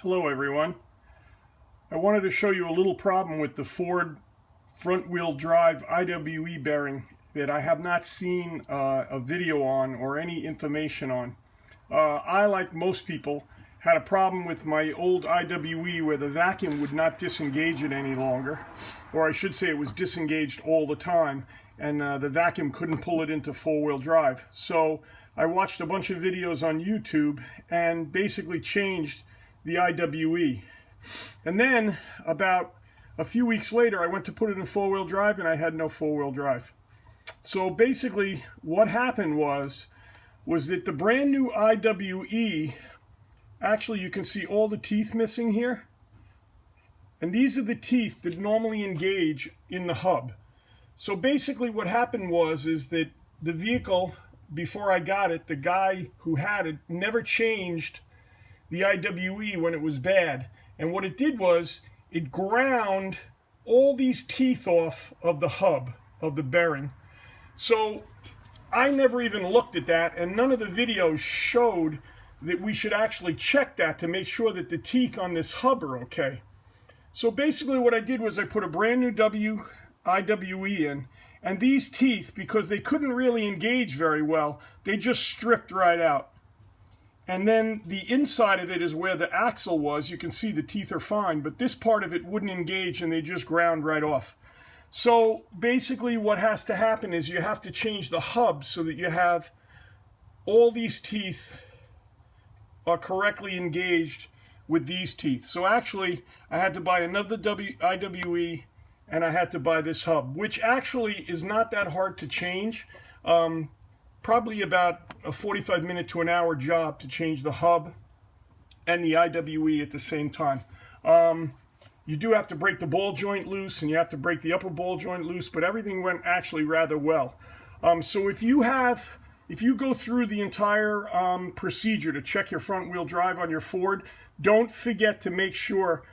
Hello everyone. I wanted to show you a little problem with the Ford front-wheel drive IWE bearing that I have not seen a video on or any information on. I, like most people, had a problem with my old IWE where the vacuum would not disengage it any longer, or I should say it was disengaged all the time, and the vacuum couldn't pull it into four-wheel drive. So I watched a bunch of videos on YouTube and basically changed the IWE. And then about a few weeks later I went to put it in four-wheel drive and I had no four-wheel drive. So basically what happened was that the brand new IWE, actually you can see all the teeth missing here, and these are the teeth that normally engage in the hub. So basically what happened was that the vehicle, before I got it, the guy who had it never changed the IWE when it was bad. And what it did was it ground all these teeth off of the hub of the bearing. So I never even looked at that, and none of the videos showed that we should actually check that to make sure that the teeth on this hub are okay. So basically what I did was I put a brand new IWE in, and these teeth, because they couldn't really engage very well, they just stripped right out. And then the inside of it is where the axle was. You can see the teeth are fine, but this part of it wouldn't engage and they just ground right off. So basically what has to happen is you have to change the hub so that you have all these teeth are correctly engaged with these teeth. So actually I had to buy another IWE and I had to buy this hub, which actually is not that hard to change. Probably about a 45-minute to an hour job to change the hub and the IWE at the same time. You do have to break the ball joint loose and you have to break the upper ball joint loose, but everything went actually rather well. So if you go through the entire procedure to check your front wheel drive on your Ford, don't forget to make sure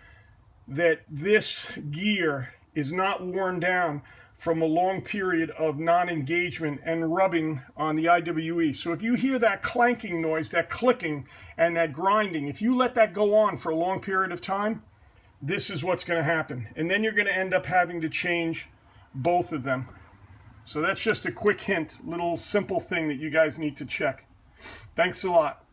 that this gear is not worn down from a long period of non-engagement and rubbing on the IWE. So if you hear that clanking noise, that clicking and that grinding, if you let that go on for a long period of time, this is what's going to happen. And then you're going to end up having to change both of them. So that's just a quick hint, little simple thing that you guys need to check. Thanks a lot.